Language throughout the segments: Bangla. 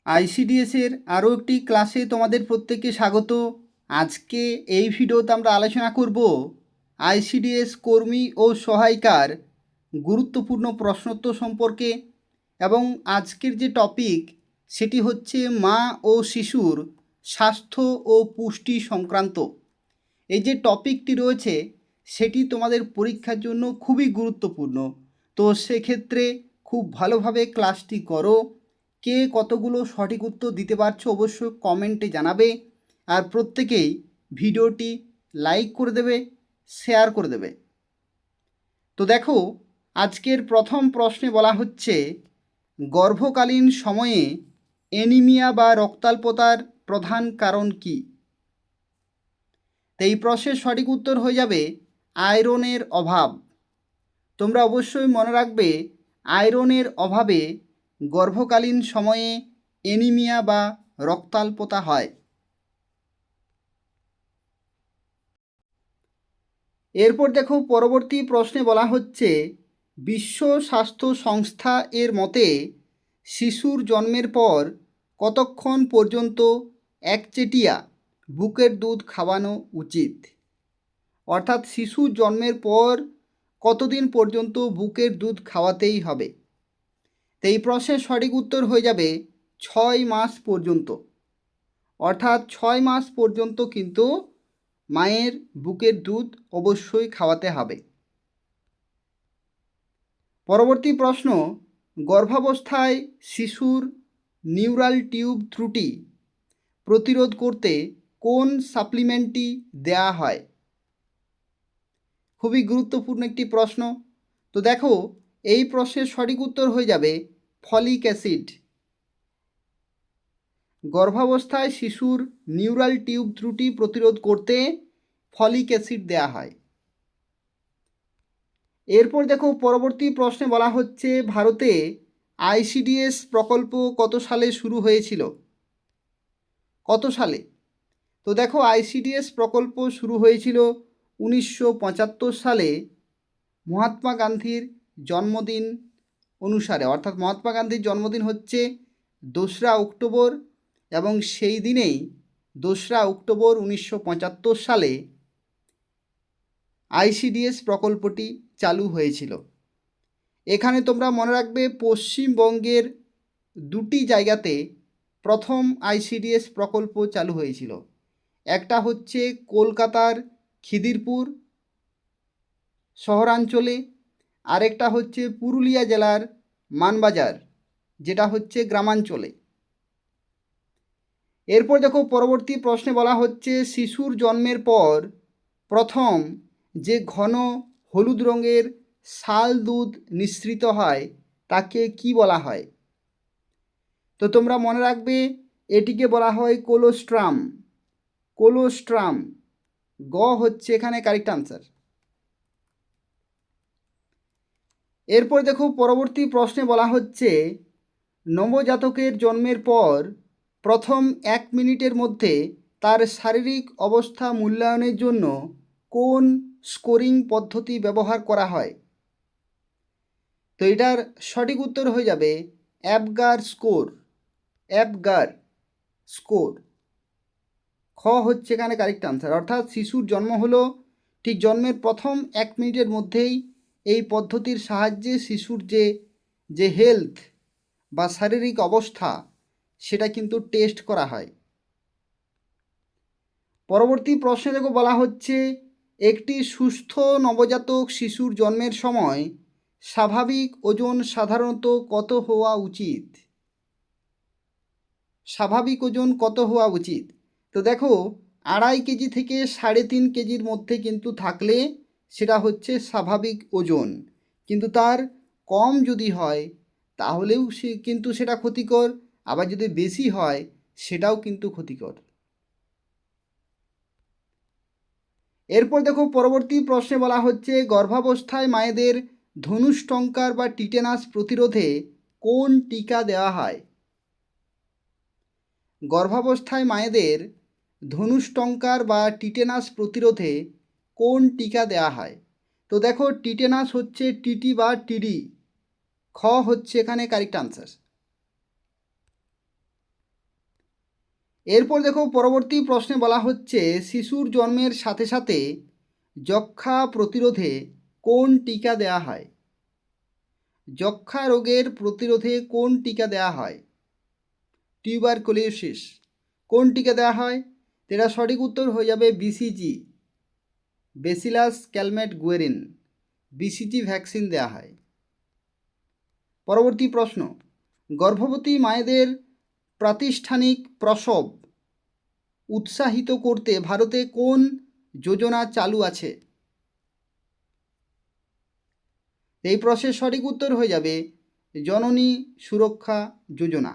আইসিডিএসের আরও একটি ক্লাসে তোমাদের প্রত্যেককে স্বাগত। আজকে এই ভিডিওতে আমরা আলোচনা করব আইসিডিএস কর্মী ও সহায়িকার গুরুত্বপূর্ণ প্রশ্নোত্তর সম্পর্কে, এবং আজকের যে টপিক সেটি হচ্ছে মা ও শিশুর স্বাস্থ্য ও পুষ্টি সংক্রান্ত। এই যে টপিকটি রয়েছে সেটি তোমাদের পরীক্ষার জন্য খুবই গুরুত্বপূর্ণ। তো সেক্ষেত্রে খুব ভালোভাবে ক্লাসটি করো। কে কতগুলো সঠিক উত্তর দিতে পারছো অবশ্যই কমেন্টে জানাবে, আর প্রত্যেকেই ভিডিওটি লাইক করে দেবে, শেয়ার করে দেবে। তো দেখো, আজকের প্রথম প্রশ্নে বলা হচ্ছে গর্ভকালীন সময়ে অ্যানিমিয়া বা রক্তাল্পতার প্রধান কারণ কী? তো এই প্রশ্নের সঠিক উত্তর হয়ে যাবে আয়রনের অভাব। তোমরা অবশ্যই মনে রাখবে, আয়রনের অভাবে গর্ভকালীন সময়ে অ্যানিমিয়া বা রক্তাল্পতা হয়। এরপর দেখো, পরবর্তী প্রশ্নে বলা হচ্ছে বিশ্ব স্বাস্থ্য সংস্থা এর মতে শিশুর জন্মের পর কতক্ষণ পর্যন্ত একচেটিয়া বুকের দুধ খাওয়ানো উচিত? অর্থাৎ শিশু জন্মের পর কতদিন পর্যন্ত বুকের দুধ খাওয়াতেই হবে? তো এই প্রশ্নের সঠিক উত্তর হয়ে যাবে 6 মাস পর্যন্ত। অর্থাৎ 6 মাস পর্যন্ত কিন্তু মায়ের বুকের দুধ অবশ্যই খাওয়াতে হবে। পরবর্তী প্রশ্ন, গর্ভাবস্থায় শিশুর নিউরাল টিউব ত্রুটি প্রতিরোধ করতে কোন সাপ্লিমেন্টটি দেয়া হয়? খুবই গুরুত্বপূর্ণ একটি প্রশ্ন। তো দেখো, এই প্রশ্নের সঠিক উত্তর হয়ে যাবে ফলিক অ্যাসিড। গর্ভাবস্থায় শিশুর নিউরাল টিউব ত্রুটি প্রতিরোধ করতে ফলিক অ্যাসিড দেয়া হয়। এরপর দেখো, পরবর্তী প্রশ্নে বলা হচ্ছে ভারতে আইসিডিএস প্রকল্প কত সালে শুরু হয়েছিল? কত সালে? তো দেখো, আইসিডিএস প্রকল্প শুরু হয়েছিল 1975 সালে মহাত্মা গান্ধীর জন্মদিন অনুসারে। অর্থাৎ মহাত্মা গান্ধীর জন্মদিন হচ্ছে 2রা অক্টোবর, এবং সেই দিনেই 2রা অক্টোবর 1975 সালে আইসিডিএস প্রকল্পটি চালু হয়েছিল। এখানে তোমরা মনে রাখবে, পশ্চিমবঙ্গের 2টি জায়গাতে প্রথম আইসিডিএস প্রকল্প চালু হয়েছিল। একটা হচ্ছে কলকাতার খিদিরপুর শহরাঞ্চলে, আরেকটা হচ্ছে পুরুলিয়া জেলার মানবাজার, যেটা হচ্ছে গ্রামাঞ্চলে। এরপর দেখো, পরবর্তী প্রশ্নে বলা হচ্ছে শিশুর জন্মের পর প্রথম যে ঘন হলুদ রঙের শাল দুধ নিঃসৃত হয় তাকে কি বলা হয়? তো তোমরা মনে রাখবে, এটিকে বলা হয় কোলোস্ট্রাম। কোলোস্ট্রাম, গ হচ্ছে এখানে কারেক্ট আনসার। এরপর দেখো, পরবর্তী প্রশ্নে বলা হচ্ছে নবজাতকের জন্মের পর প্রথম 1 মিনিটের মধ্যে তার শারীরিক অবস্থা মূল্যায়নের জন্য কোন স্কোরিং পদ্ধতি ব্যবহার করা হয়? তো এটার সঠিক উত্তর হয়ে যাবে অ্যাপগার স্কোর। অ্যাপগার স্কোর, খ হচ্ছে এখানে কারেক্ট আনসার। অর্থাৎ শিশুর জন্ম হলো, ঠিক জন্মের প্রথম 1 মিনিটের মধ্যেই এই পদ্ধতির সাহায্যে শিশুর যে হেলথ বা শারীরিক অবস্থা সেটা কিন্তু টেস্ট করা হয়। পরবর্তী প্রশ্নে দেখো, বলা হচ্ছে একটি সুস্থ নবজাতক শিশুর জন্মের সময় স্বাভাবিক ওজন সাধারণত কত হওয়া উচিত? স্বাভাবিক ওজন কত হওয়া উচিত? তো দেখো, 2.5 কেজি থেকে 3.5 কেজির মধ্যে কিন্তু থাকলে সেটা হচ্ছে স্বাভাবিক ওজন, কিন্তু তার কম যদি হয় তাহলেও কিন্তু সেটা ক্ষতিকর, আবার যদি বেশি হয় সেটাও কিন্তু ক্ষতিকর। এরপর দেখো, পরবর্তী প্রশ্নে বলা হচ্ছে গর্ভাবস্থায় মায়েদের ধনুষ্টঙ্কার বা টিটেনাস প্রতিরোধে কোন টিকা দেওয়া হয়? গর্ভাবস্থায় মায়েদের ধনুষ্টঙ্কার বা টিটেনাস প্রতিরোধে কোন টিকা দেওয়া হয়? তো দেখো, টিটেনাস হচ্ছে টিটি বা টিডি, খ হচ্ছে এখানে কারেক্ট আনসার। এরপর দেখো পরবর্তী প্রশ্নে বলা হচ্ছে শিশুর জন্মের সাথে সাথে যক্ষ্মা প্রতিরোধে কোন টিকা দেওয়া হয়? যক্ষ্মা রোগের প্রতিরোধে কোন টিকা দেওয়া হয়? টিউবারকুলোসিস। কোন টিকা দেওয়া হয়? এটা সঠিক উত্তর হয়ে যাবে BCG, bacillus Calmette Guérin. BCG vaccine দেওয়া হয়। পরবর্তী প্রশ্ন, গর্ভবতী মায়েদের প্রাতিষ্ঠানিক প্রসব উৎসাহিত করতে ভারতে কোন যোজনা চালু আছে? এই প্রশ্নের সঠিক উত্তর হয়ে যাবে জননী সুরক্ষা যোজনা।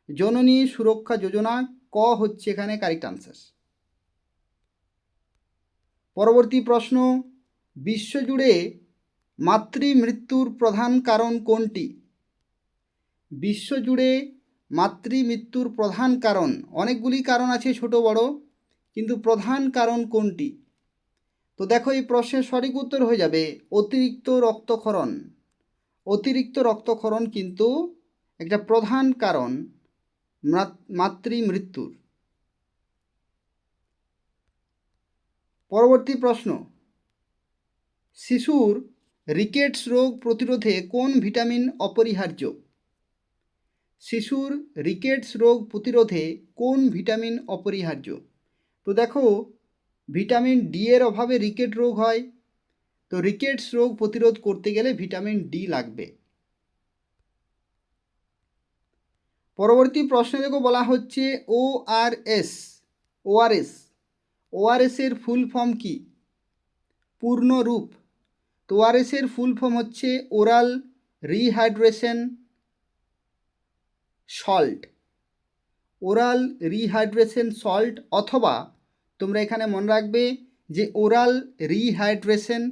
জননী সুরক্ষা যোজনা ক হচ্ছে এখানে কারেক্ট আনসার। পরবর্তী প্রশ্ন, বিশ্বজুড়ে মাতৃমৃত্যুর প্রধান কারণ কোনটি? বিশ্বজুড়ে মাতৃমৃত্যুর প্রধান কারণ, অনেকগুলি কারণ আছে ছোট বড়, কিন্তু প্রধান কারণ কোনটি? তো দেখো এই প্রশ্নের সঠিক উত্তর হয়ে যাবে অতিরিক্ত রক্তক্ষরণ। অতিরিক্ত রক্তক্ষরণ কিন্তু একটা প্রধান কারণ মাতৃমৃত্যুর। পরবর্তী প্রশ্ন, শিশুর রিকেটস রোগ প্রতিরোধে কোন ভিটামিন অপরিহার্য? শিশুর রিকেটস রোগ প্রতিরোধে কোন ভিটামিন অপরিহার্য? তো দেখো ভিটামিন ডি এর অভাবে রিকেট রোগ হয়, তো রিকেটস রোগ প্রতিরোধ করতে গেলে ভিটামিন ডি লাগবে। পরবর্তী প্রশ্নে দেখো বলা হচ্ছে ওআরএস। ওআরএস ওআরএস এর ফুল ফর্ম কি? পূর্ণ রূপ। তো ওআরএস এর ফুল ফর্ম হচ্ছে oral rehydration salt. Oral rehydration salt, অথবা তোমরা এখানে মনে রাখবে যে ওরাল রিহাইড্রেশন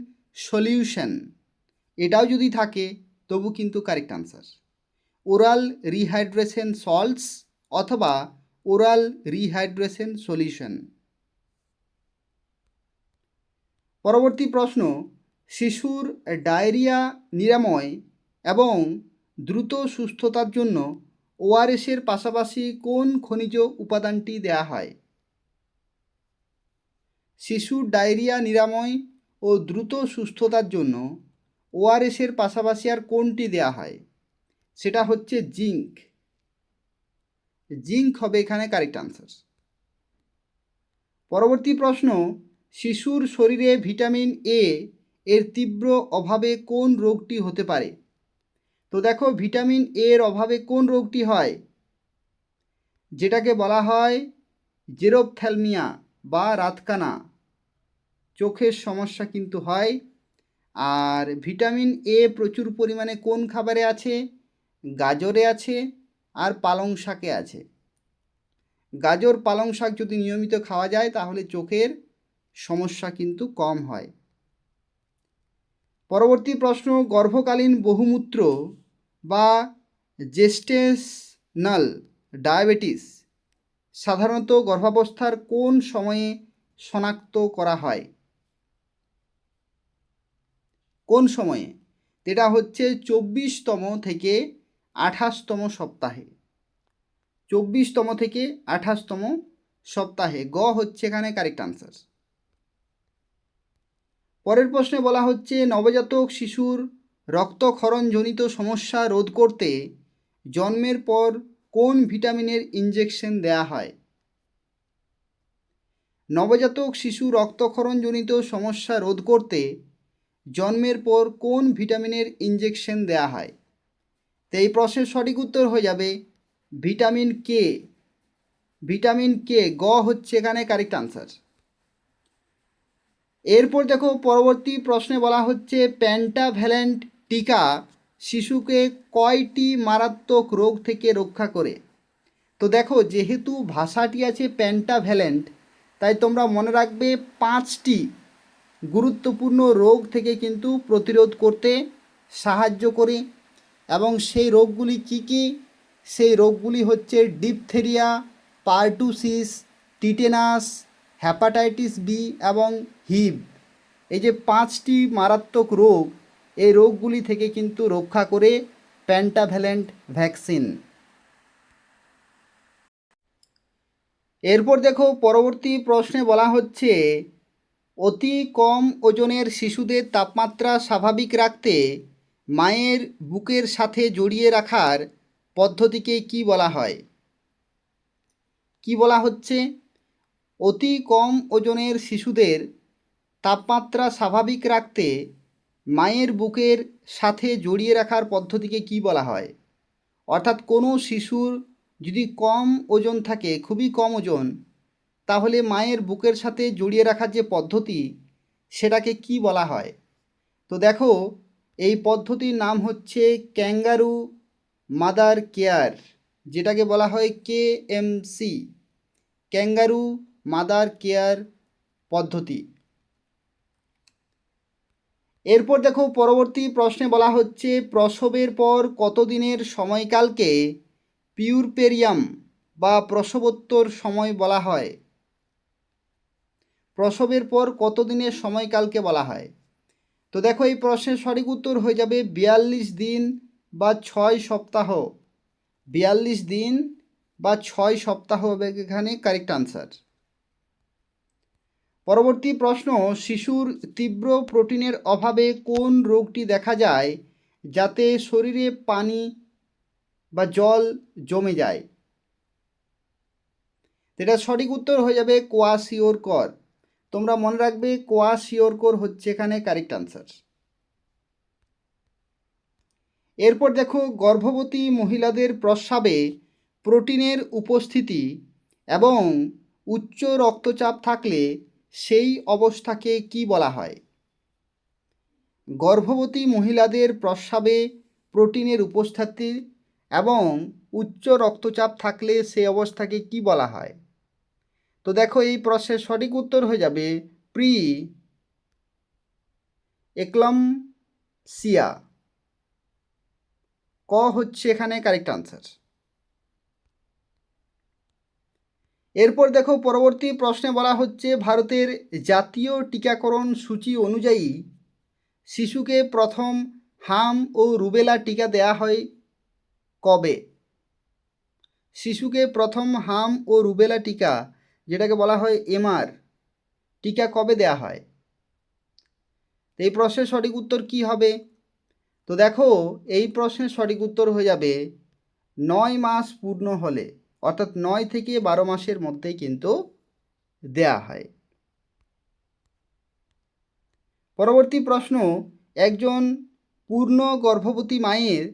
সলিউশন, এটাও যদি থাকে তবু কিন্তু correct answer. Oral rehydration salts অথবা ওরাল রিহাইড্রেশন সলিউশন। পরবর্তী প্রশ্ন, শিশুর ডায়রিয়া নিরাময় এবং দ্রুত সুস্থতার জন্য ওআরএসের পাশাপাশি কোন খনিজ উপাদানটি দেওয়া হয়? শিশুর ডায়রিয়া নিরাময় ও দ্রুত সুস্থতার জন্য ওআরএসের পাশাপাশি আর কোনটি দেওয়া হয়? সেটা হচ্ছে জিঙ্ক। জিঙ্ক হবে এখানে কারেক্ট আনসার। পরবর্তী প্রশ্ন, শিশুর শরীরে ভিটামিন এ এর তীব্র অভাবে কোন রোগটি হতে পারে? তো দেখো ভিটামিন এর অভাবে কোন রোগটি হয়? যেটাকে বলা হয় জেরোপথ্যালমিয়া বা রাতকানা, চোখের সমস্যা কিন্তু হয়। আর ভিটামিন এ প্রচুর পরিমাণে কোন খাবারে আছে? গাজরে আছে আর পালং শাকে আছে। গাজর পালং শাক যদি নিয়মিত খাওয়া যায় তাহলে চোখের সমস্যা কিন্তু কম হয়। পরবর্তী প্রশ্ন, গর্ভকালীন বহুমূত্র বা জেস্টেশনাল ডায়াবেটিস সাধারণত গর্ভাবস্থার কোন সময়ে শনাক্ত করা হয়? কোন সময়ে? এটা হচ্ছে 24তম থেকে 28তম সপ্তাহে। 24তম থেকে 28তম সপ্তাহে, গ হচ্ছে এখানে কারেক্ট আনসার। পরের প্রশ্নে বলা হচ্ছে নবজাতক শিশুর রক্তক্ষরণজনিত সমস্যা রোধ করতে জন্মের পর কোন ভিটামিনের ইনজেকশন দেয়া হয়? নবজাতক শিশু রক্তক্ষরণজনিত সমস্যা রোধ করতে জন্মের পর কোন ভিটামিনের ইনজেকশন দেয়া হয়? তো এই প্রশ্নের সঠিক উত্তর হয়ে যাবে ভিটামিন কে। ভিটামিন কে, গ হচ্ছে এখানে কারেক্ট আনসার। এরপর দেখো পরবর্তী প্রশ্নে বলা হচ্ছে পেন্টাভ্যালেন্ট টিকা শিশুকে কয়টি মারাত্মক রোগ থেকে রক্ষা করে? তো দেখো যেহেতু ভাষাটি আছে পেন্টাভ্যালেন্ট, তাই তোমরা মনে রাখবে 5টি গুরুত্বপূর্ণ রোগ থেকে কিন্তু প্রতিরোধ করতে সাহায্য করে। এবং সেই রোগগুলি কি কি? সেই রোগগুলি হচ্ছে diphtheria, pertussis, tetanus, hepatitis B এবং হিভ। এই যে 5টি মারাত্মক রোগ, এই রোগগুলি থেকে কিন্তু রক্ষা করে পেন্টাভ্যালেন্ট ভ্যাকসিন। এরপর দেখো পরবর্তী প্রশ্নে বলা হচ্ছে অতি কম ওজনের শিশুদের তাপমাত্রা স্বাভাবিক রাখতে মায়ের বুকের সাথে জড়িয়ে রাখার পদ্ধতিকে কি বলা হয়? কি বলা হচ্ছে? অতি কম ওজনের শিশুদের তাপমাত্রা স্বাভাবিক রাখতে মায়ের বুকের সাথে জড়িয়ে রাখার পদ্ধতিকে কি বলা হয়? অর্থাৎ কোনো শিশুর যদি কম ওজন থাকে, খুবই কম ওজন, তাহলে মায়ের বুকের সাথে জড়িয়ে রাখার যে পদ্ধতি সেটাকে কি বলা হয়? তো দেখো এই পদ্ধতির নাম হচ্ছে ক্যাঙ্গারু মাদার কেয়ার, যেটাকে বলা হয় KMC, ক্যাঙ্গারু মাদার কেয়ার পদ্ধতি। এরপর দেখো পরবর্তী প্রশ্নে বলা হচ্ছে প্রসবের পর কতদিনের সময়কালকে পিউরপেরিয়াম বা প্রসবোত্তর সময় বলা হয়? প্রসবের পর কতদিনের সময়কালকে বলা হয়? তো দেখো এই প্রশ্নের সঠিক উত্তর হয়ে যাবে 42 দিন বা 6 সপ্তাহ। 42 দিন বা 6 সপ্তাহ হবে এখানে কারেক্ট আনসার। পরবর্তী প্রশ্ন, শিশুর তীব্র প্রোটিনের অভাবে কোন রোগটি দেখা যায় যাতে শরীরে পানি বা জল জমে যায়? এটা সঠিক উত্তর হয়ে যাবে কোয়াশিওরকর। তোমরা মনে রাখবে কোয়াশিওরকর হচ্ছে এখানে কারেক্ট আনসার। এরপর দেখো গর্ভবতী মহিলাদের প্রস্রাবে প্রোটিনের উপস্থিতি এবং উচ্চ রক্তচাপ থাকলে সেই অবস্থাকে কি বলা হয়? গর্ভবতী মহিলাদের প্রস্রাবে প্রোটিনের উপস্থিতি এবং উচ্চ রক্তচাপ থাকলে সেই অবস্থাকে কি বলা হয়? তো দেখো এই প্রশ্নের সঠিক উত্তর হয়ে যাবে প্রি এক্লাম্পসিয়া। ক হচ্ছে এখানে কারেক্ট আনসার। এরপর দেখো পরবর্তী প্রশ্নে বলা হচ্ছে ভারতের জাতীয় টিকাকরণ সূচি অনুযায়ী শিশুকে প্রথম হাম ও রুবেলা টিকা দেয়া হয় কবে? শিশুকে প্রথম হাম ও রুবেলা টিকা, যেটাকে বলা হয় MR টিকা, কবে দেয়া হয়? এই প্রশ্নের সঠিক উত্তর কি হবে? তো দেখো এই প্রশ্নের সঠিক উত্তর হয়ে যাবে 9 মাস পূর্ণ হলে, অর্থাৎ 9 থেকে 12 মাসের মধ্যেই কিন্তু দেয়া হয়। পরবর্তী প্রশ্ন, একজন পূর্ণ গর্ভবতী মায়ের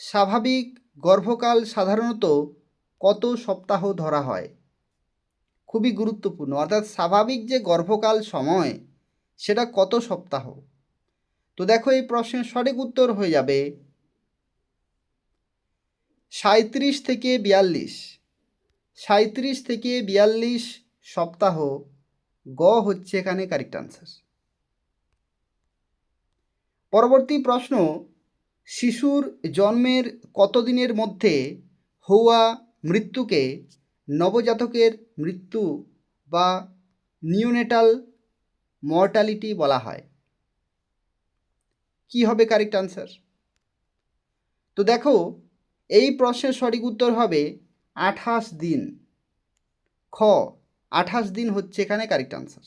স্বাভাবিক গর্ভকাল সাধারণত কত সপ্তাহ ধরা হয়? খুবই গুরুত্বপূর্ণ, অর্থাৎ স্বাভাবিক যে গর্ভকাল সময় সেটা কত সপ্তাহ? তো দেখো এই প্রশ্নের সঠিক উত্তর হয়ে যাবে 37 থেকে 42। 37 থেকে 42 সপ্তাহ। গ হচ্ছে এখানে কারেক্ট আনসার। পরবর্তী প্রশ্ন, শিশুর জন্মের কতদিনের মধ্যে হওয়া মৃত্যুকে নবজাতকের মৃত্যু বা নিওনেটাল মর্টালিটি বলা হয়? কি হবে কারেক্ট আনসার? তো দেখো এই প্রশ্নের সঠিক উত্তর হবে 28 দিন। খ 28 দিন হচ্ছে এখানে কারেক্ট আনসার।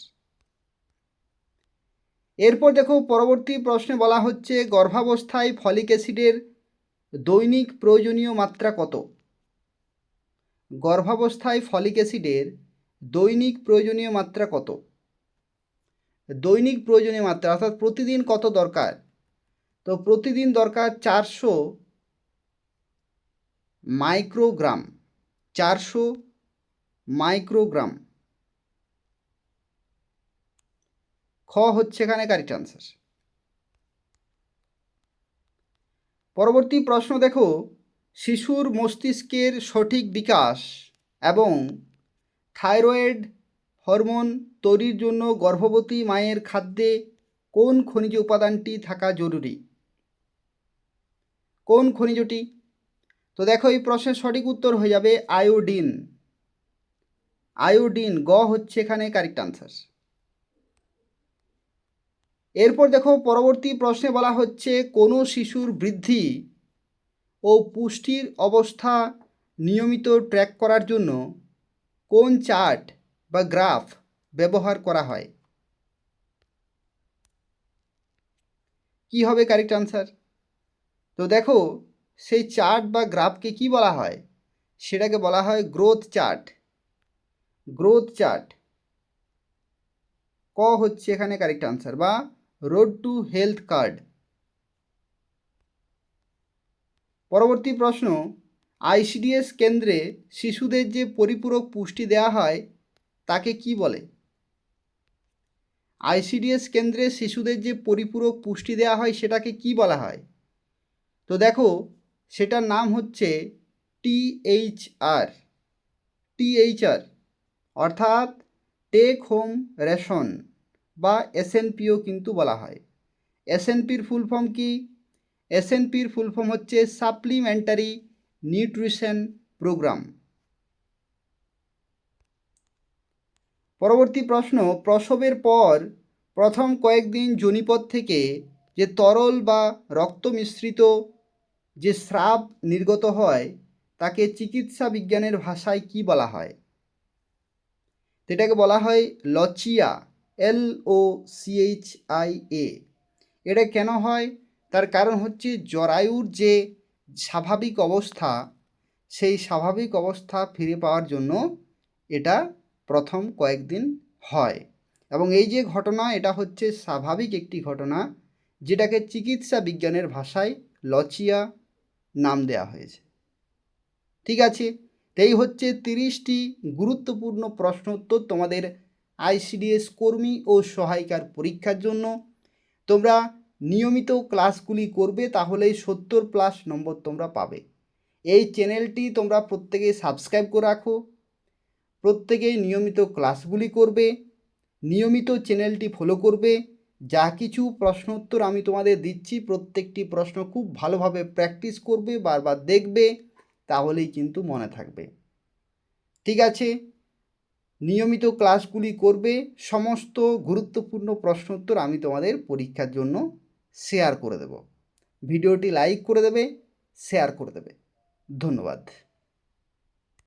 এরপর দেখো পরবর্তী প্রশ্নে বলা হচ্ছে গর্ভাবস্থায় ফলিক অ্যাসিডের দৈনিক প্রয়োজনীয় মাত্রা কত? গর্ভাবস্থায় ফলিক অ্যাসিডের দৈনিক প্রয়োজনীয় মাত্রা কত? দৈনিক প্রয়োজনীয় মাত্রা অর্থাৎ প্রতিদিন কত দরকার? তো প্রতিদিন দরকার 400 মাইক্রোগ্রাম। 400 মাইক্রোগ্রাম। খ হচ্ছে এখানে কারেক্ট আনসার। পরবর্তী প্রশ্ন দেখো, শিশুর মস্তিষ্কের সঠিক বিকাশ এবং থাইরয়েড হরমোন তৈরির জন্য গর্ভবতী মায়ের খাদ্যে কোন খনিজ উপাদানটি থাকা জরুরি? কোন খনিজটি? তো দেখো এই প্রশ্নের সঠিক উত্তর হয়ে যাবে আয়োডিন। আয়োডিন, গ হচ্ছে এখানে কারেক্ট আনসার। এরপর দেখো পরবর্তী প্রশ্নে বলা হচ্ছে কোনো শিশুর বৃদ্ধি ও পুষ্টির অবস্থা নিয়মিত ট্র্যাক করার জন্য কোন চার্ট বা গ্রাফ ব্যবহার করা হয়? কি হবে কারেক্ট আনসার? তো দেখো, সেই চার্ট বা গ্রাফকে কি বলা হয়? সেটাকে বলা হয় গ্রোথ চার্ট। গ্রোথ চার্ট ক হচ্ছে এখানে কারেক্ট আনসার, বা রোড টু হেলথ কার্ড। পরবর্তী প্রশ্ন, আইসিডিএস কেন্দ্রে শিশুদের যে পরিপূরক পুষ্টি দেওয়া হয় তাকে কি বলে? আইসিডিএস কেন্দ্রে শিশুদের যে পরিপূরক পুষ্টি দেওয়া হয় সেটাকে কি বলা হয়? তো দেখো, সেটার নাম হচ্ছে টিএইচআর। টিএইচআর অর্থাৎ টেক হোম রেশন বা এসএনপিও কিন্তু বলা হয়। এসএনপির ফুল ফর্ম কি? এসএনপির ফুল ফর্ম হচ্ছে সাপ্লিমেন্টারি নিউট্রিশন প্রোগ্রাম। পরবর্তী প্রশ্ন, প্রসবের পর প্রথম কয়েকদিন যোনিপথ থেকে যে তরল বা রক্ত মিশ্রিত যে স্রাব নির্গত হয় তাকে চিকিৎসা বিজ্ঞানের ভাষায় কি বলা হয়? এটাকে বলা হয় লচিয়া, LOCHIA। এটা কেন হয়? তার কারণ হচ্ছে জরায়ুর যে স্বাভাবিক অবস্থা, সেই স্বাভাবিক অবস্থা ফিরে পাওয়ার জন্য এটা প্রথম কয়েকদিন হয়। এবং এই যে ঘটনা, এটা হচ্ছে স্বাভাবিক একটি ঘটনা, যেটাকে চিকিৎসা বিজ্ঞানের ভাষায় লচিয়া নাম দেওয়া হয়েছে। ঠিক আছে, এই হচ্ছে 30টি গুরুত্বপূর্ণ প্রশ্ন উত্তর তোমাদের আইসিডিএস কর্মী ও সহায়িকার পরীক্ষার জন্য। তোমরা নিয়মিত ক্লাসগুলি করবে, তাহলেই 70+ নম্বর তোমরা পাবে। এই চ্যানেলটি তোমরা প্রত্যেকেই সাবস্ক্রাইব করে রাখো, প্রত্যেকেই নিয়মিত ক্লাসগুলি করবে, নিয়মিত চ্যানেলটি ফলো করবে। যা কিছু প্রশ্ন উত্তর আমি তোমাদের দিচ্ছি, প্রত্যেকটি প্রশ্ন খুব ভালোভাবে প্র্যাকটিস করবে, বারবার দেখবে, তাহলেই কিন্তু মনে থাকবে। ঠিক আছে, নিয়মিত ক্লাসগুলি করবে। সমস্ত গুরুত্বপূর্ণ প্রশ্ন উত্তর আমি তোমাদের পরীক্ষার জন্য শেয়ার করে দেব। ভিডিওটি লাইক করে দেবে, শেয়ার করে দেবে। ধন্যবাদ।